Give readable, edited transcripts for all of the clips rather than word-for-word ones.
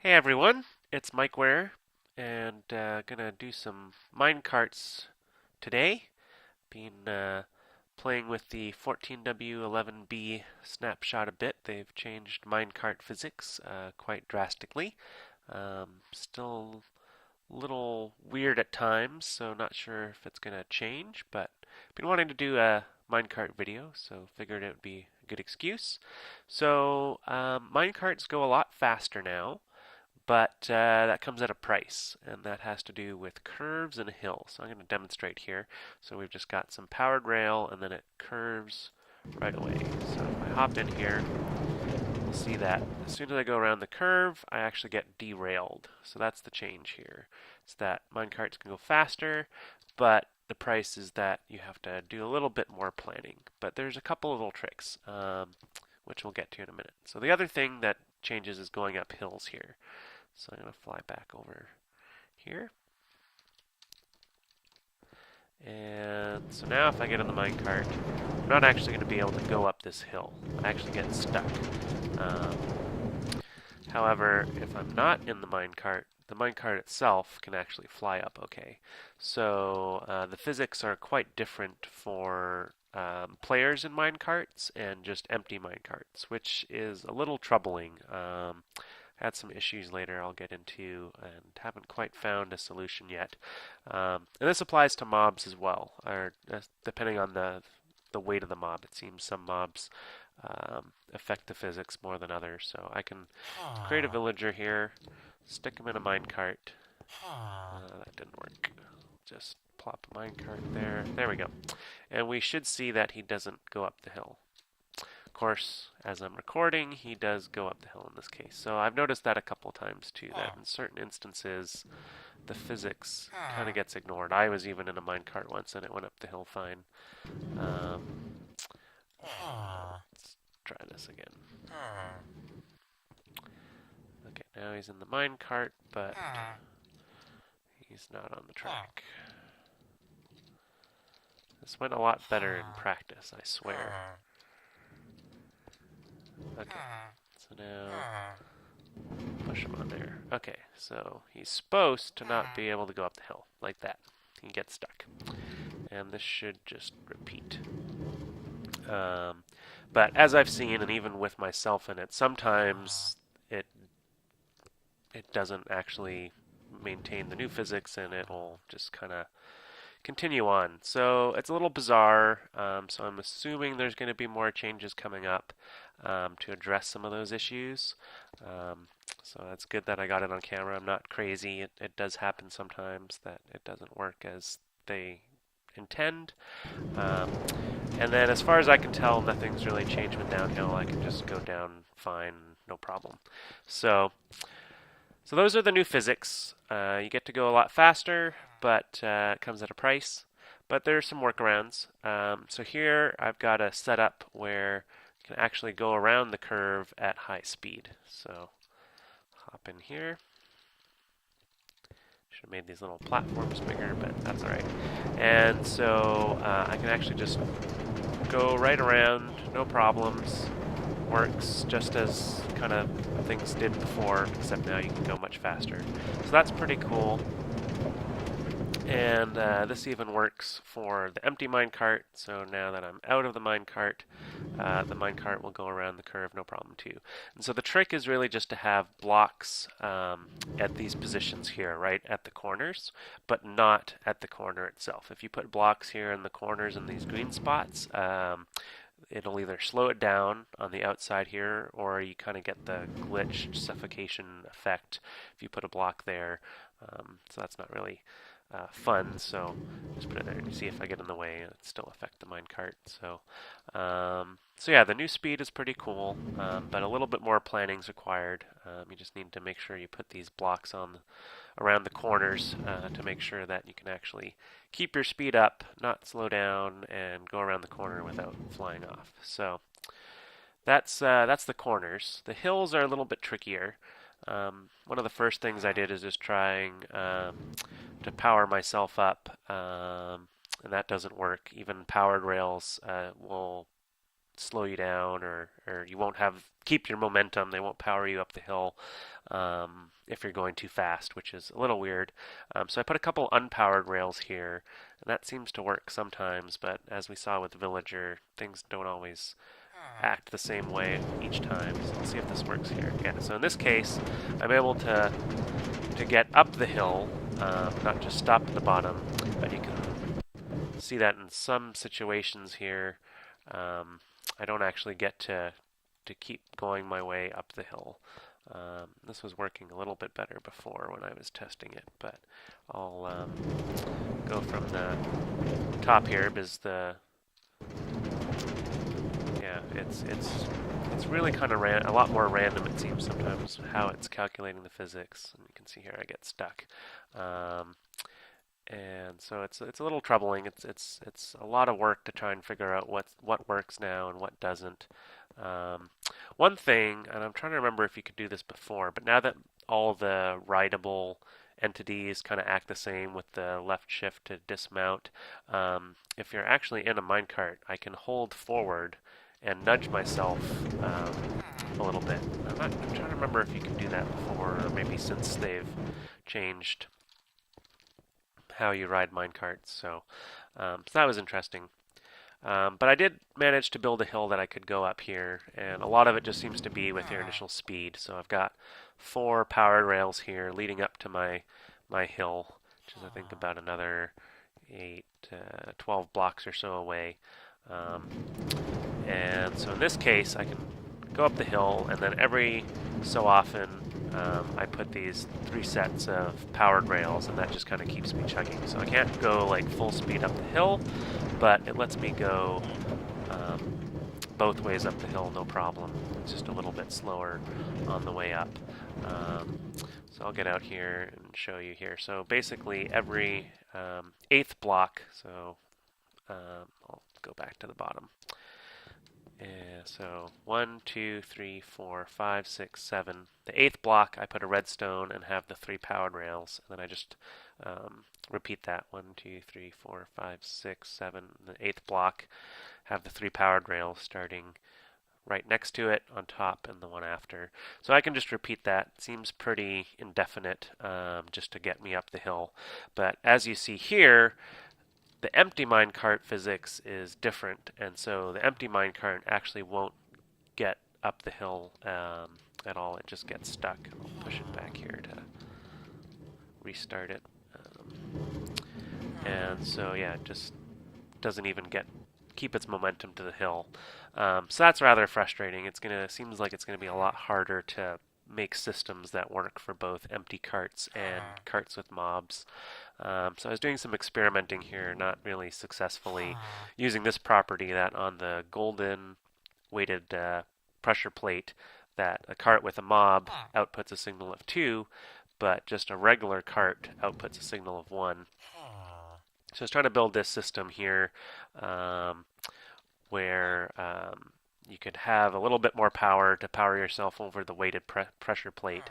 Hey everyone, it's Mike Ware, and gonna do some minecarts today. Been playing with the 14W11B snapshot a bit. They've changed minecart physics quite drastically. Still a little weird at times, so not sure if it's gonna change, but been wanting to do a minecart video, so figured it would be a good excuse. So minecarts go a lot faster now. But that comes at a price, and that has to do with curves and hills. So I'm going to demonstrate here. So we've just got some powered rail, and then it curves right away. So if I hop in here, we'll see that as soon as I go around the curve, I actually get derailed. So that's the change here. It's that minecarts can go faster, but the price is that you have to do a little bit more planning. But there's a couple of little tricks, which we'll get to in a minute. So the other thing that changes is going up hills here. So I'm going to fly back over here. And so now if I get on the minecart, I'm not actually going to be able to go up this hill. I actually get stuck. Um, However, if I'm not in the minecart itself can actually fly up okay. So the physics are quite different for players in minecarts and just empty minecarts, which is a little troubling. Had some issues later I'll get into and haven't quite found a solution yet. And this applies to mobs as well, or depending on the weight of the mob. It seems some mobs affect the physics more than others. So I can create a villager here, stick him in a minecart. That didn't work. Just plop a minecart there. There we go. And we should see that he doesn't go up the hill. Of course, as I'm recording, he does go up the hill in this case. So I've noticed that a couple times too, that in certain instances, the physics kind of gets ignored. I was even in a minecart once and it went up the hill fine. Let's try this again. Okay, now he's in the minecart, but he's not on the track. This went a lot better in practice, I swear. Okay, so now push him on there. Okay, so he's supposed to not be able to go up the hill like that. He gets stuck. And this should just repeat. But as I've seen, and even with myself in it, sometimes it doesn't actually maintain the new physics, and it'll just kind of continue on. So it's a little bizarre. So I'm assuming there's going to be more changes coming up to address some of those issues. So that's good that I got it on camera. I'm not crazy. It does happen sometimes that it doesn't work as they intend. And then as far as I can tell, nothing's really changed with downhill. I can just go down fine, no problem. So those are the new physics. You get to go a lot faster, but it comes at a price. But there are some workarounds. So here I've got a setup where you can actually go around the curve at high speed. So hop in here. Should have made these little platforms bigger, but that's all right. And so I can actually just go right around, no problems. Works just as kind of things did before, except now you can go much faster. So that's pretty cool. And this even works for the empty minecart. So now that I'm out of the minecart will go around the curve no problem too. And so the trick is really just to have blocks at these positions here, right at the corners, but not at the corner itself. If you put blocks here in the corners in these green spots, it'll either slow it down on the outside here, or you kind of get the glitched suffocation effect if you put a block there. So that's not really fun. So just put it there and see if I get in the way, and it still affect the minecart. So yeah, the new speed is pretty cool, but a little bit more planning is required. You just need to make sure you put these blocks on around the corners to make sure that you can actually keep your speed up, not slow down, and go around the corner without flying off. So that's the corners. The hills are a little bit trickier. One of the first things I did is just trying to power myself up, and that doesn't work. Even powered rails will slow you down, or you won't keep your momentum. They won't power you up the hill if you're going too fast, which is a little weird. So I put a couple unpowered rails here, and that seems to work sometimes, but as we saw with Villager, things don't always act the same way each time. So let's see if this works here. Yeah, so in this case, I'm able to get up the hill, not just stop at the bottom, but you can see that in some situations here, I don't actually get to keep going my way up the hill. This was working a little bit better before when I was testing it, but I'll go from the top here because it's really kind of a lot more random, it seems sometimes, how it's calculating the physics. And you can see here I get stuck. And so it's a little troubling. It's a lot of work to try and figure out what works now and what doesn't. One thing, and I'm trying to remember if you could do this before, but now that all the rideable entities kind of act the same with the left shift to dismount, if you're actually in a minecart, I can hold forward and nudge myself a little bit. I'm trying to remember if you can do that before, or maybe since they've changed how you ride minecarts. So that was interesting. But I did manage to build a hill that I could go up here, and a lot of it just seems to be with your initial speed. So I've got 4 powered rails here leading up to my hill, which is I think about another 12 blocks or so away. And so in this case, I can go up the hill, and then every so often I put these 3 sets of powered rails, and that just kind of keeps me chugging. So I can't go like full speed up the hill, but it lets me go both ways up the hill, no problem. It's just a little bit slower on the way up. So I'll get out here and show you here. So basically every 8th block, so I'll go back to the bottom. So 1, 2, 3, 4, 5, 6, 7. The 8th block, I put a redstone and have the 3 powered rails, and then I just repeat that. 1, 2, 3, 4, 5, 6, 7. The 8th block, have the 3 powered rails starting right next to it, on top, and the one after. So I can just repeat that. It seems pretty indefinite, just to get me up the hill. But as you see here, the empty minecart physics is different, and so the empty minecart actually won't get up the hill at all. It just gets stuck. I'll push it back here to restart it. And so yeah, it just doesn't even keep its momentum to the hill. So that's rather frustrating. Seems like it's gonna be a lot harder to make systems that work for both empty carts and carts with mobs. So I was doing some experimenting here, not really successfully, using this property that on the golden weighted pressure plate, that a cart with a mob outputs a signal of 2, but just a regular cart outputs a signal of 1. So I was trying to build this system here where you could have a little bit more power to power yourself over the weighted pressure plate.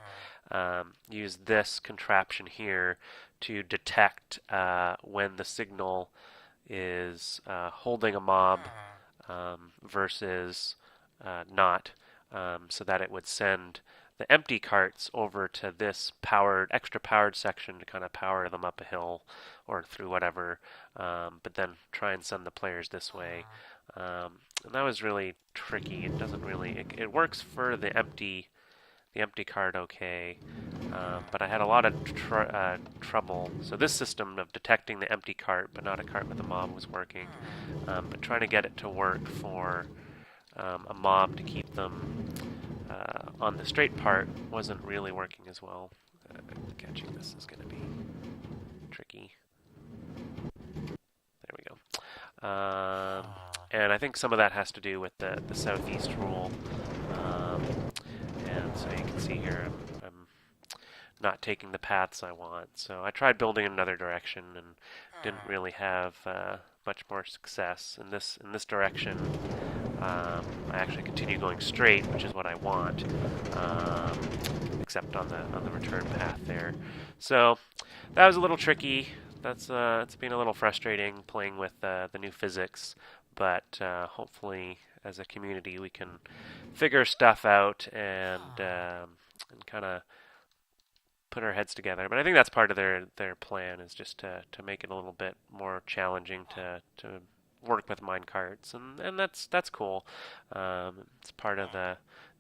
Use this contraption here to detect when the signal is holding a mob versus not, so that it would send the empty carts over to this extra powered section to kind of power them up a hill or through whatever, but then try and send the players this way. And that was really tricky. It doesn't really. It works for the empty cart okay, but I had a lot of trouble. So this system of detecting the empty cart but not a cart with a mob was working, but trying to get it to work for a mob to keep them on the straight part wasn't really working as well. Catching this is going to be tricky. There we go. And I think some of that has to do with the southeast rule. And so you can see here I'm not taking the paths I want. So I tried building in another direction and didn't really have much more success. In this direction, I actually continue going straight, which is what I want, except on the return path there. So that was a little tricky. It's been a little frustrating playing with the new physics, but hopefully as a community we can figure stuff out and kind of put our heads together. But I think that's part of their plan is just to make it a little bit more challenging to work with minecarts, and that's cool. It's part of the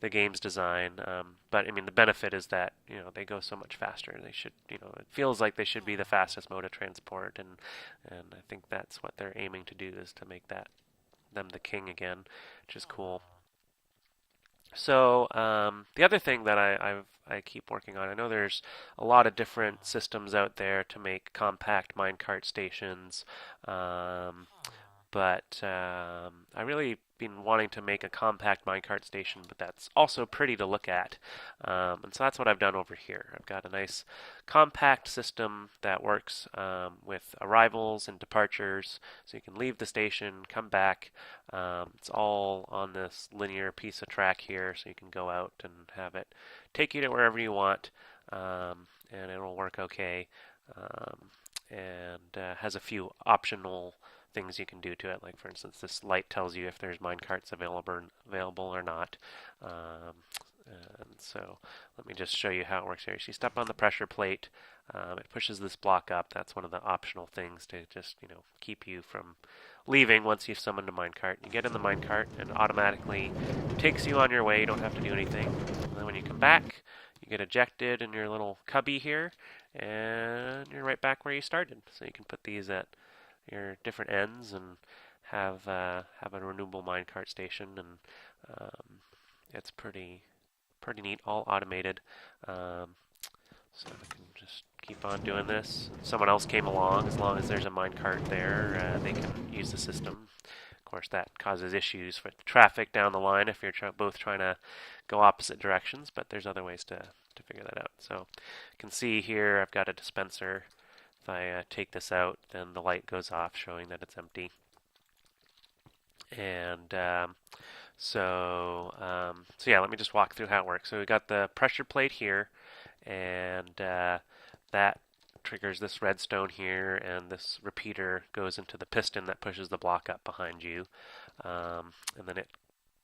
game's design. But I mean, the benefit is that they go so much faster. They should it feels like they should be the fastest mode of transport, and I think that's what they're aiming to do is to make them the king again, which is cool. So the other thing that I keep working on, I know there's a lot of different systems out there to make compact minecart stations. Um, but I really been wanting to make a compact minecart station, but that's also pretty to look at. And so that's what I've done over here. I've got a nice compact system that works with arrivals and departures, so you can leave the station, come back. It's all on this linear piece of track here, so you can go out and have it take you to wherever you want, and it'll work okay. And has a few optional things you can do to it. Like for instance, this light tells you if there's minecarts available or not. Um, and so let me just show you how it works here. So you step on the pressure plate. It pushes this block up. That's one of the optional things to just keep you from leaving once you've summoned a minecart. You get in the minecart and it automatically takes you on your way. You don't have to do anything. And then when you come back, you get ejected in your little cubby here, and you're right back where you started. So you can put these at your different ends and have a renewable minecart station, and it's pretty neat, all automated. So I can just keep on doing this. Someone else came along, as long as there's a minecart there, they can use the system. Of course, that causes issues with traffic down the line if you're both trying to go opposite directions, but there's other ways to figure that out. So you can see here I've got a dispenser. If I take this out, then the light goes off, showing that it's empty. And so yeah, let me just walk through how it works. So we got the pressure plate here, and that triggers this redstone here, and this repeater goes into the piston that pushes the block up behind you. And then it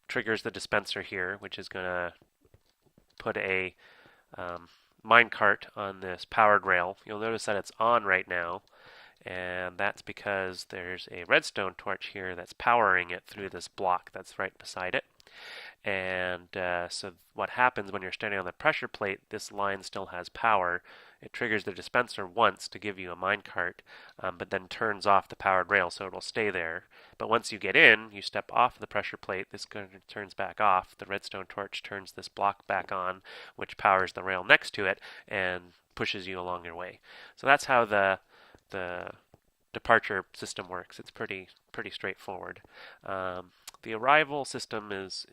triggers the dispenser here, which is going to put a minecart on this powered rail. You'll notice that it's on right now, and that's because there's a redstone torch here that's powering it through this block that's right beside it. And so what happens when you're standing on the pressure plate, this line still has power. It triggers the dispenser once to give you a minecart, but then turns off the powered rail, so it'll stay there. But once you get in, you step off the pressure plate, this turns back off. The redstone torch turns this block back on, which powers the rail next to it and pushes you along your way. So that's how the departure system works. It's pretty straightforward. The arrival system is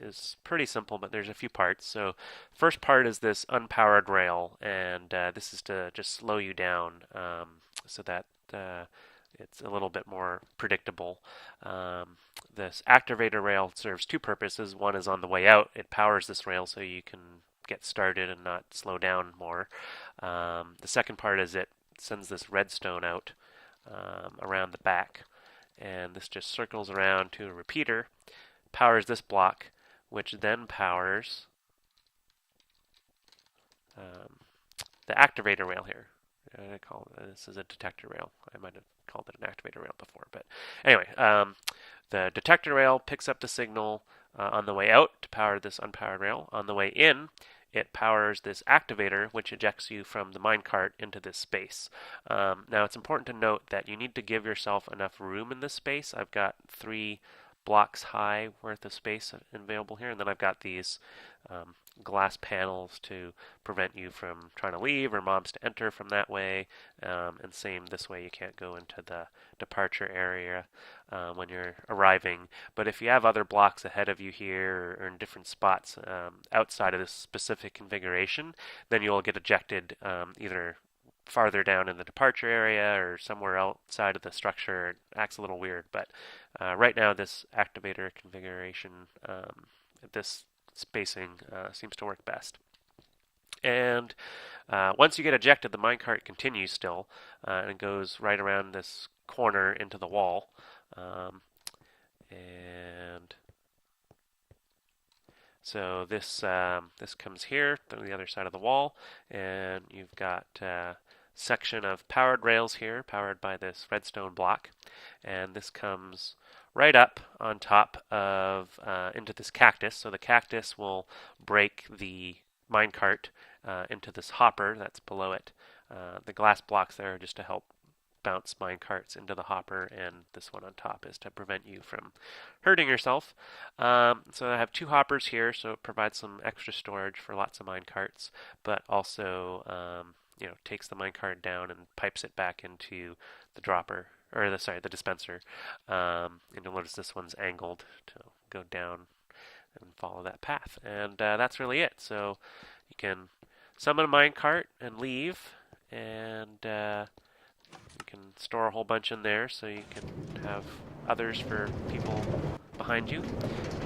pretty simple, but there's a few parts. So first part is this unpowered rail, and this is to just slow you down so that it's a little bit more predictable. This activator rail serves two purposes. One is on the way out. It powers this rail so you can get started and not slow down more. The second part is it sends this redstone out around the back, and this just circles around to a repeater, powers this block, which then powers the activator rail here. This is a detector rail. I might have called it an activator rail before, but anyway, the detector rail picks up the signal on the way out to power this unpowered rail. On the way in, it powers this activator, which ejects you from the minecart into this space. Now, it's important to note that you need to give yourself enough room in this space. I've got 3 blocks high worth of space available here, and then I've got these glass panels to prevent you from trying to leave or mobs to enter from that way, and same this way, you can't go into the departure area when you're arriving. But if you have other blocks ahead of you here or in different spots outside of this specific configuration, then you'll get ejected either farther down in the departure area or somewhere outside of the structure. It acts a little weird, but right now this activator configuration, this spacing seems to work best. And once you get ejected, the minecart continues still, and it goes right around this corner into the wall. And So this comes here to the other side of the wall, and you've got a section of powered rails here, powered by this redstone block, and this comes right up on top of into this cactus. So the cactus will break the minecart into this hopper that's below it. The glass blocks there are just to help bounce minecarts into the hopper, and this one on top is to prevent you from hurting yourself. So I have two hoppers here, so it provides some extra storage for lots of minecarts, but also takes the minecart down and pipes it back into the dropper, or the dispenser. And you'll notice this one's angled to go down and follow that path. And that's really it. So you can summon a minecart and leave, and you can store a whole bunch in there so you can have others for people behind you.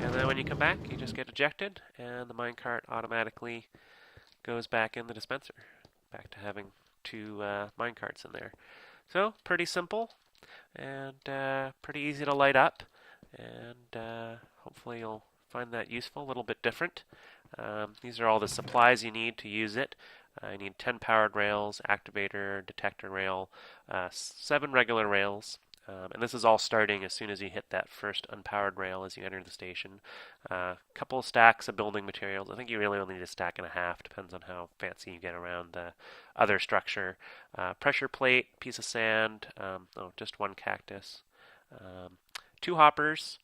And then when you come back, you just get ejected, and the minecart automatically goes back in the dispenser. Back to having two minecarts in there. So, pretty simple, and pretty easy to light up, and hopefully you'll find that useful, a little bit different. These are all the supplies you need to use it. I need 10 powered rails, activator, detector rail, 7 regular rails, and this is all starting as soon as you hit that first unpowered rail as you enter the station. A couple of stacks of building materials. I think you really only need a stack and a half, depends on how fancy you get around the other structure. Pressure plate, piece of sand, just one cactus. 2 hoppers,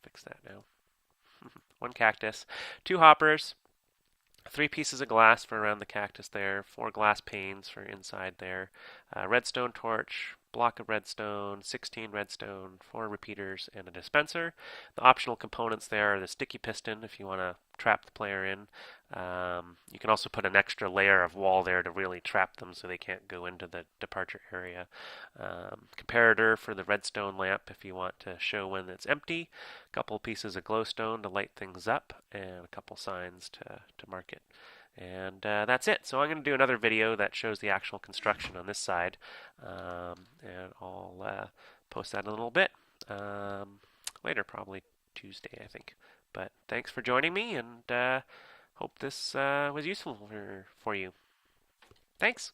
fix that now. 1 cactus, 2 hoppers, 3 pieces of glass for around the cactus there, 4 glass panes for inside there, redstone torch, block of redstone, 16 redstone, 4 repeaters, and a dispenser. The optional components there are the sticky piston if you want to trap the player in. You can also put an extra layer of wall there to really trap them so they can't go into the departure area. Comparator for the redstone lamp if you want to show when it's empty. A couple pieces of glowstone to light things up, and a couple signs to mark it. And that's it. So I'm going to do another video that shows the actual construction on this side, and I'll post that in a little bit later, probably Tuesday, I think. But thanks for joining me, and hope this was useful for you. Thanks.